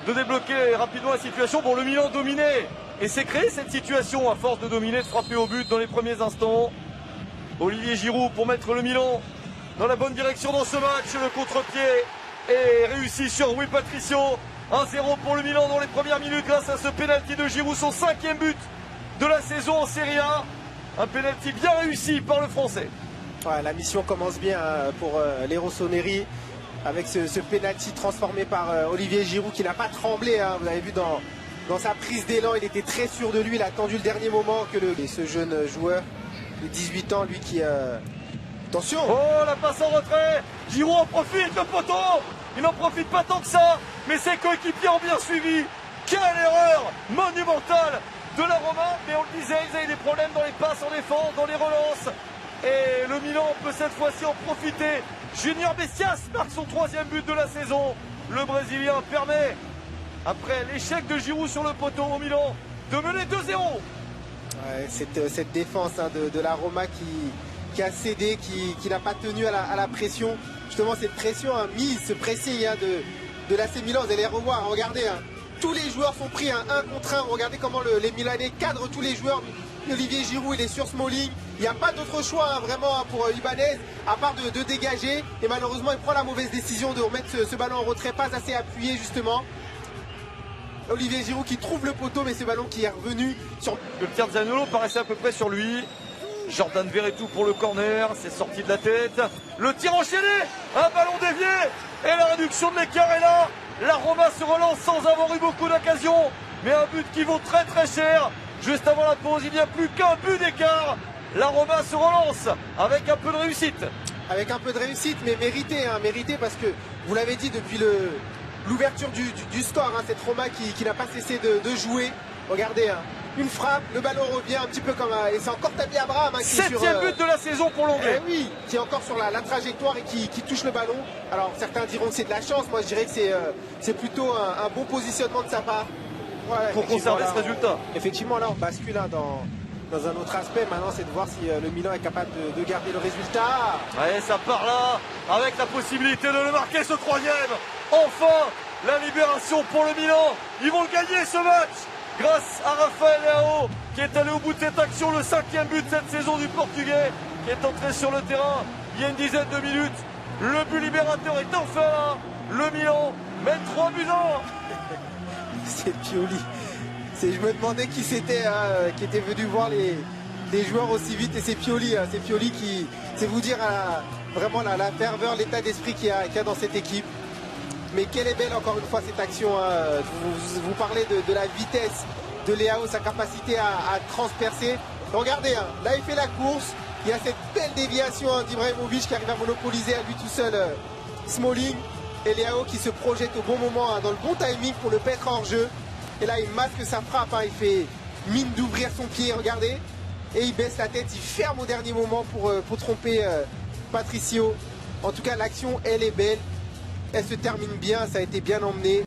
de débloquer rapidement la situation. Bon, le Milan dominait et s'est créé cette situation à force de dominer, de frapper au but dans les premiers instants. Olivier Giroud pour mettre le Milan dans la bonne direction dans ce match. Le contre-pied est réussi sur Rui Patricio. 1-0 pour le Milan dans les premières minutes grâce à ce pénalty de Giroud, son 5e but de la saison en Serie A. Un pénalty bien réussi par le Français. Ouais, la mission commence bien pour les Rossoneri avec ce pénalty transformé par Olivier Giroud qui n'a pas tremblé. Vous avez vu dans sa prise d'élan, il était très sûr de lui. Il a attendu le dernier moment que ce jeune joueur de 18 ans, lui qui... Attention! Oh, la passe en retrait. Giroud en profite, le poteau. Il n'en profite pas tant que ça, mais ses coéquipiers ont bien suivi. Quelle erreur monumentale de la Roma. Mais on le disait, ils avaient des problèmes dans les passes en défense, dans les relances. Et le Milan peut cette fois-ci en profiter. Junior Messias marque son 3e but de la saison. Le Brésilien permet, après l'échec de Giroud sur le poteau au Milan, de mener 2-0. Ouais, cette défense de la Roma qui a cédé, qui n'a pas tenu à la pression. Justement, cette pression mise, ce pressing de l'AC Milan, vous allez les revoir, regardez. Tous les joueurs sont pris 1 contre 1. Regardez comment les Milanais cadrent tous les joueurs. Olivier Giroud, il est sur Smalling. Il n'y a pas d'autre choix vraiment pour Ibanez, à part de dégager. Et malheureusement, il prend la mauvaise décision de remettre ce ballon en retrait, pas assez appuyé justement. Olivier Giroud qui trouve le poteau, mais ce ballon qui est revenu sur... Le tir de Zaniolo paraissait à peu près sur lui. Jordan Verretou pour le corner, c'est sorti de la tête. Le tir enchaîné, un ballon dévié. Et la réduction de l'écart est là. La Roma se relance sans avoir eu beaucoup d'occasions. Mais un but qui vaut très très cher. Juste avant la pause, il n'y a plus qu'un but d'écart. La Roma se relance avec un peu de réussite. Avec un peu de réussite, mais mérité parce que, vous l'avez dit, depuis l'ouverture du score, cette Roma qui n'a pas cessé de jouer. Regardez, une frappe, le ballon revient un petit peu comme... et c'est encore Tammy Abraham qui est sur... 7e but de la saison pour l'Anglais. Oui, qui est encore sur la trajectoire et qui touche le ballon. Alors certains diront que c'est de la chance, moi je dirais que c'est plutôt un bon positionnement de sa part. Ouais, pour conserver ce résultat. Effectivement, là on bascule dans un autre aspect. Maintenant, c'est de voir si le Milan est capable de garder le résultat. Ouais, ça part là, avec la possibilité de le marquer, ce 3e. Enfin, la libération pour le Milan. Ils vont le gagner, ce match, grâce à Rafael Leao, qui est allé au bout de cette action. Le 5e but de cette saison du Portugais, qui est entré sur le terrain il y a une dizaine de minutes. Le but libérateur est enfin là. Le Milan mène 3 buts à 1. C'est Pioli. Je me demandais qui c'était qui était venu voir les joueurs aussi vite, et c'est Pioli. C'est Pioli qui, c'est vous dire vraiment la ferveur, l'état d'esprit qu'il y a dans cette équipe. Mais quelle est belle encore une fois cette action. Vous parlez de la vitesse de Leao, sa capacité à transpercer. Regardez, là il fait la course. Il y a cette belle déviation d'Ibrahimovic qui arrive à monopoliser à lui tout seul Smalling. Et Leao qui se projette au bon moment, dans le bon timing pour le mettre hors jeu. Et là il masque sa frappe, il fait mine d'ouvrir son pied, regardez. Et il baisse la tête, il ferme au dernier moment pour tromper Patricio. En tout cas l'action elle est belle, elle se termine bien, ça a été bien emmené.